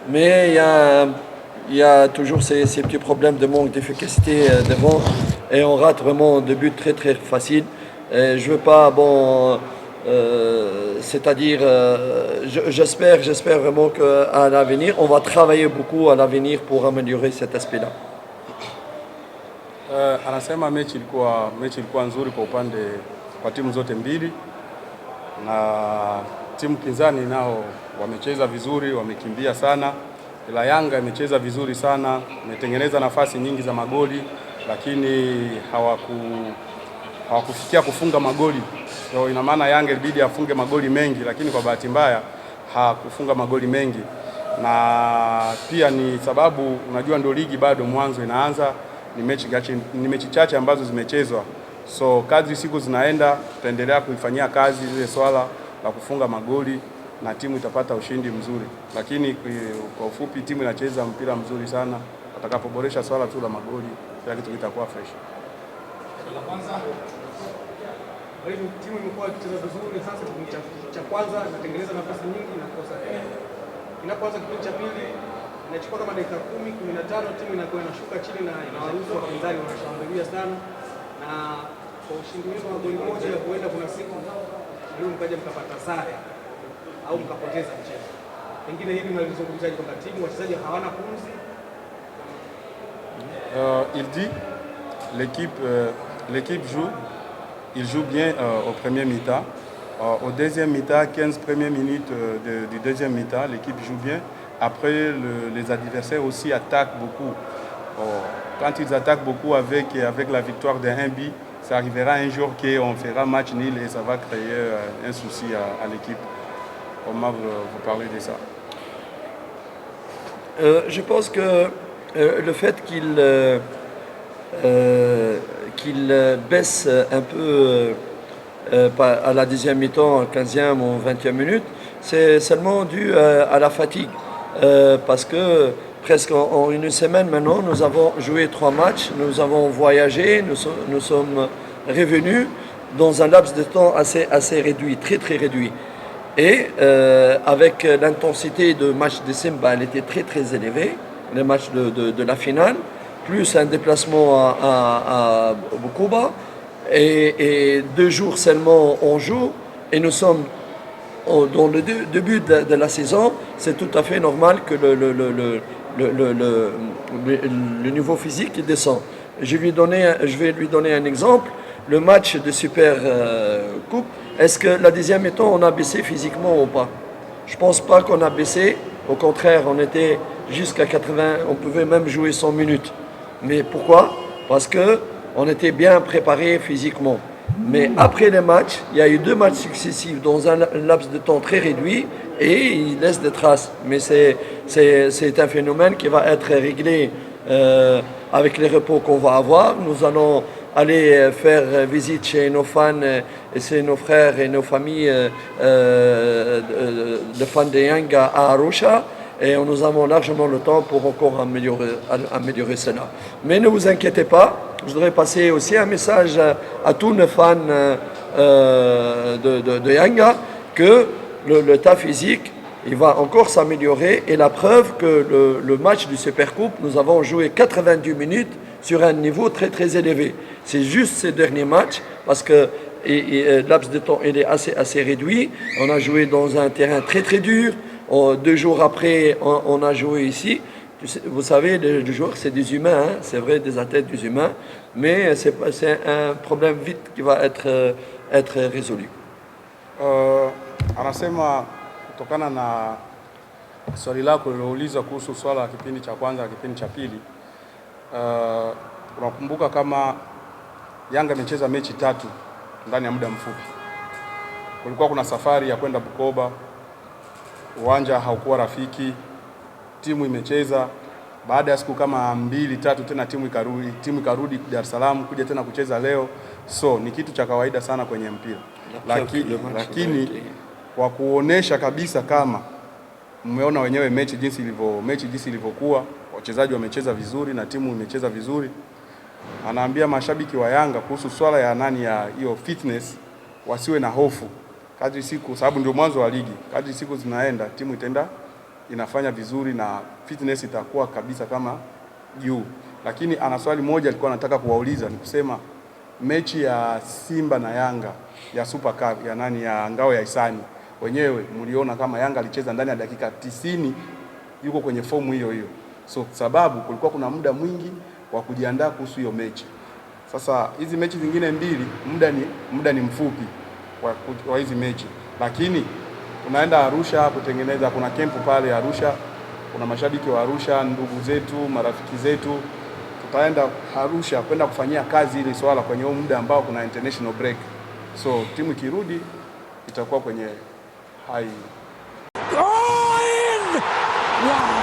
Mais il y a toujours ces petits problèmes de manque d'efficacité devant et on rate vraiment des buts très très faciles. Et je veux pas, c'est-à-dire, j'espère vraiment qu'à l'avenir, on va travailler beaucoup à l'avenir pour améliorer cet aspect-là. Anasema mechi ilikuwa nzuri kwa timu zote mbili, na timu pinzani nao wamecheza vizuri, wamekimbia sana, ila Yanga imecheza vizuri sana, imetengeneza nafasi nyingi za magoli, lakini hawakufikia kufunga magoli. So ina maana Yanga ilibidi afunge magoli mengi, lakini kwa bahati mbaya hakufunga magoli mengi, na pia ni sababu unajua ndio ligi bado mwanzo inaanza, ni mechi chache ambazo zimechezwa. So kadri siku zinaenda tutaendelea kuifanyia kazi ile swala la kufunga magoli na timu itapata ushindi mzuri, lakini kwa ufupi timu inacheza mpira mzuri sana. Watakapoboresha swala tu la magoli kila kitu kitakuwa fresh. Timu imekuwa ikicheza vizuri sasa, kipindi cha kwanza inatengeneza nafasi nyingi na kosa. Inapoanza kipindi cha pili inachukua kama dakika 10-15 timu inakuwa inashuka chini na inawaruhusu wapinzani wanashambulia sana, na kwa ushindi wenu wa goli moja ya kuenda kuna siku ndio mkaja mkapata sare au mkapoteza mchezo. Pengine hivi mnalizungumzaje kwamba timu wachezaji hawana pumzi? Il dit l'équipe joue bien au premier mi-temps. Au deuxième mi-temps, 15 premières minutes du deuxième mi-temps, l'équipe joue bien. Après, les adversaires aussi attaquent beaucoup. Quand ils attaquent beaucoup avec la victoire d'un but, ça arrivera un jour qu'on fera match nul et ça va créer un souci à l'équipe. Comment vous parlez de ça? Je pense que le fait qu'il baisse un peu à la deuxième mi-temps, 15e ou 20e minute, c'est seulement dû à la fatigue. Parce que presque en une semaine maintenant, nous avons joué 3 matchs, nous avons voyagé, nous sommes revenus dans un laps de temps assez réduit, très très réduit. Et avec l'intensité de match de Simba, elle était très très élevée, le match de la finale, plus un déplacement à Bukoba, et 2 jours seulement on joue, et nous sommes dans le début de la saison. C'est tout à fait normal que le niveau physique descend. Je vais lui donner un exemple. Le match de Super Coupe, est-ce que la deuxième mi-temps on a baissé physiquement ou pas? Je pense pas qu'on a baissé. Au contraire, on était jusqu'à 80, on pouvait même jouer 100 minutes. Mais pourquoi? Parce que on était bien préparé physiquement. Mais après les matchs, il y a eu 2 matchs successifs dans un laps de temps très réduit et il laisse des traces. Mais c'est un phénomène qui va être réglé avec les repos qu'on va avoir. Nous allons aller faire visite chez nos fans et chez nos frères et nos familles de fans de Yanga à Arusha. Et nous avons largement le temps pour encore améliorer cela. Mais ne vous inquiétez pas, je voudrais passer aussi un message à tous les fans de Yanga que l'état physique il va encore s'améliorer. Et la preuve que le match du Super Coupe, nous avons joué 90 minutes sur un niveau très très élevé. C'est juste ces derniers matchs parce que le laps de temps il est assez réduit. On a joué dans un terrain très très dur. 2 jours après, on a joué ici. Vous savez, les joueurs, c'est des humains, hein? C'est vrai, des athlètes, des humains, mais c'est un problème vite qui va être résolu. Anasema kutokana na swali lako lilouliza kuhusu swala la kipindi cha kwanza na kipindi cha pili, unakumbuka kama Yanga imecheza mechi 3 ndani ya muda mfupi. Kulikuwa kuna safari ya kwenda Bukoba, uwanja haukuwa rafiki, timu imecheza, baada ya siku kama 2-3 tena timu ikarudi Dar es Salaam kuja tena kucheza leo. So ni kitu cha kawaida sana kwenye mpira, lakini kwa kuonesha kabisa kama mmeona wenyewe mechi jinsi ilivyokuwa, wachezaji wamecheza vizuri na timu imecheza vizuri. Anaambia mashabiki wa Yanga kuhusu swala ya hiyo fitness, wasiwe na hofu. Kadri siku, sababu ndio mwanzo wa ligi, kadri siku zinaenda timu inafanya vizuri na fitness itakuwa kabisa kama juu. Lakini ana swali moja alikuwa anataka kuwauliza, ni kusema mechi ya Simba na Yanga ya Super Cup ya ngao ya hisani, wenyewe mliona kama Yanga alicheza ndani ya dakika 90 yuko kwenye fomu hiyo hiyo. So sababu kulikuwa kuna muda mwingi wa kujiandaa kuhusu hiyo mechi. Sasa hizi mechi zingine mbili muda ni mfupi wa hizi mechi, lakini tunaenda Arusha kutengeneza, kuna kempu pale Arusha, kuna mashabiki wa Arusha, ndugu zetu, marafiki zetu, tutaenda Arusha kwenda kufanyia kazi ile swala kwenye huo muda ambao kuna international break. So timu ikirudi itakuwa kwenye high. Wow!